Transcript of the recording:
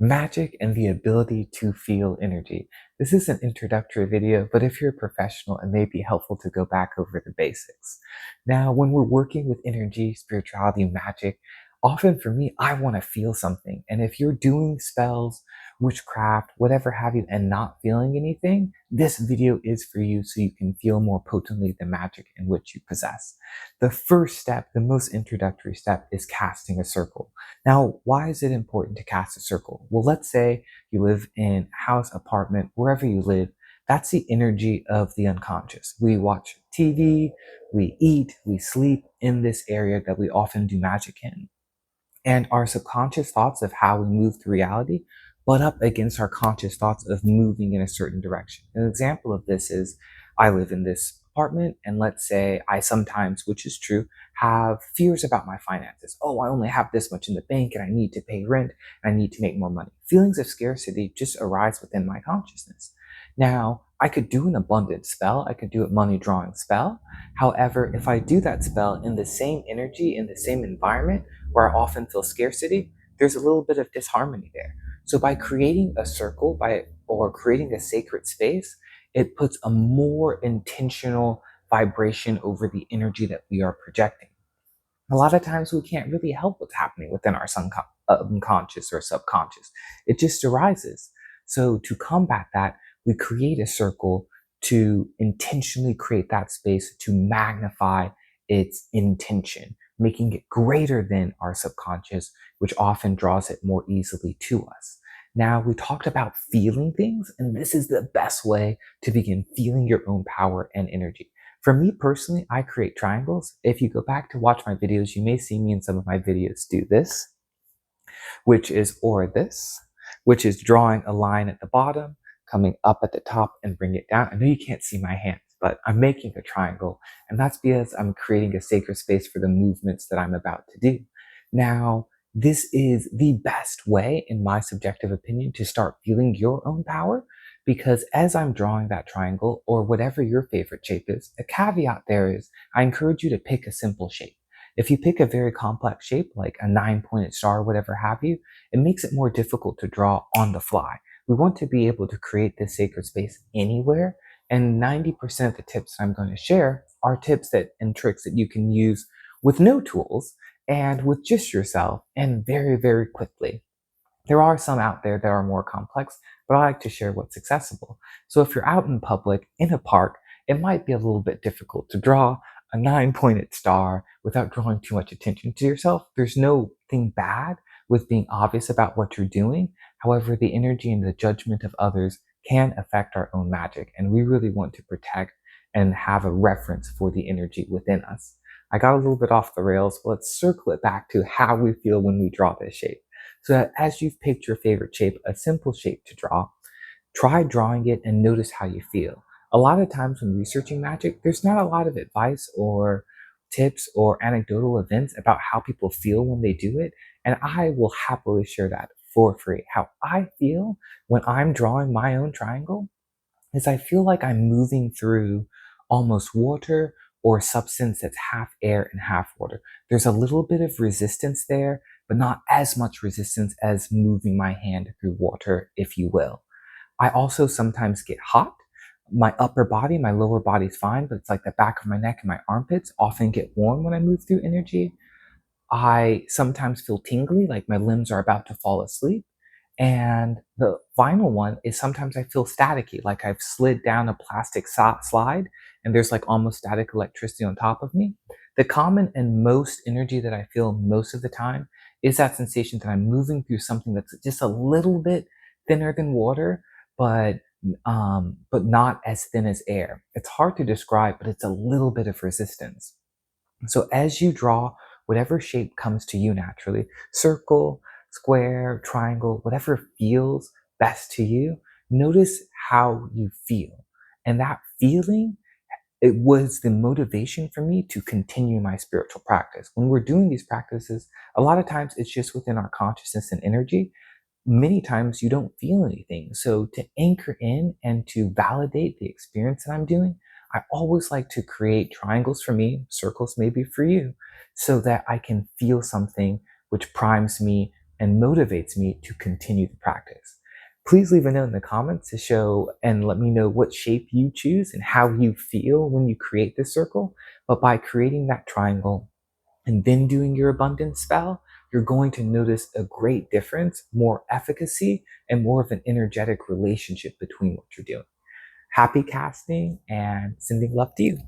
Magic and the ability to feel energy. This is an introductory video, but if you're a professional, it may be helpful to go back over the basics. Now, when we're working with energy, spirituality, magic, often for me, I want to feel something. And if you're doing spells, witchcraft, whatever have you, and not feeling anything, this video is for you so you can feel more potently the magic in which you possess. The first step, the most introductory step, is casting a circle. Now, why is it important to cast a circle? Well, let's say you live in a house, apartment, wherever you live. That's the energy of the unconscious. We watch TV, we eat, we sleep in this area that we often do magic in. And our subconscious thoughts of how we move through reality butt up against our conscious thoughts of moving in a certain direction. An example of this is I live in this apartment, and let's say I sometimes, which is true, have fears about my finances. Oh, I only have this much in the bank and I need to pay rent and I need to make more money. Feelings of scarcity just arise within my consciousness. Now, I could do an abundance spell, I could do a money drawing spell. However, if I do that spell in the same energy, in the same environment, where I often feel scarcity, there's a little bit of disharmony there. So by creating a circle or creating a sacred space, it puts a more intentional vibration over the energy that we are projecting. A lot of times we can't really help what's happening within our unconscious or subconscious. It just arises. So to combat that, we create a circle to intentionally create that space to magnify its intention, making it greater than our subconscious, which often draws it more easily to us. Now, we talked about feeling things, and this is the best way to begin feeling your own power and energy. For me personally, I create triangles. If you go back to watch my videos, you may see me in some of my videos do this, which is or this, which is drawing a line at the bottom, coming up at the top and bring it down. I know you can't see my hands, but I'm making a triangle, and that's because I'm creating a sacred space for the movements that I'm about to do. Now, this is the best way, in my subjective opinion, to start feeling your own power, because as I'm drawing that triangle, or whatever your favorite shape is, a caveat there is I encourage you to pick a simple shape. If you pick a very complex shape, like a 9-pointed star, whatever have you, it makes it more difficult to draw on the fly. We want to be able to create this sacred space anywhere, and 90% of the tips I'm going to share are tips and tricks that you can use with no tools and with just yourself, and very, very quickly. There are some out there that are more complex, but I like to share what's accessible. So if you're out in public, in a park, it might be a little bit difficult to draw a 9-pointed star without drawing too much attention to yourself. There's no thing bad with being obvious about what you're doing. However, the energy and the judgment of others can affect our own magic, and we really want to protect and have a reference for the energy within us. I got a little bit off the rails, but let's circle it back to how we feel when we draw this shape. So that as you've picked your favorite shape, a simple shape to draw, try drawing it and notice how you feel. A lot of times when researching magic, there's not a lot of advice or tips or anecdotal events about how people feel when they do it. And I will happily share that for free. How I feel when I'm drawing my own triangle is I feel like I'm moving through almost water or substance that's half air and half water. There's a little bit of resistance there, but not as much resistance as moving my hand through water, if you will. I also sometimes get hot. My upper body, my lower body's fine, but it's like the back of my neck and my armpits often get warm when I move through energy. I sometimes feel tingly, like my limbs are about to fall asleep. And the final one is sometimes I feel staticky, like I've slid down a plastic slide and there's like almost static electricity on top of me. The common and most energy that I feel most of the time is that sensation that I'm moving through something that's just a little bit thinner than water, but but not as thin as air. It's hard to describe, but it's a little bit of resistance. So as you draw whatever shape comes to you naturally, circle, square, triangle, whatever feels best to you, notice how you feel. And that feeling, it was the motivation for me to continue my spiritual practice. When we're doing these practices, a lot of times it's just within our consciousness and energy. Many times you don't feel anything. So to anchor in and to validate the experience that I'm doing, I always like to create triangles for me, circles maybe for you, so that I can feel something which primes me and motivates me to continue the practice. Please leave a note in the comments to show and let me know what shape you choose and how you feel when you create this circle. But by creating that triangle and then doing your abundance spell, you're going to notice a great difference, more efficacy, and more of an energetic relationship between what you're doing. Happy casting and sending love to you.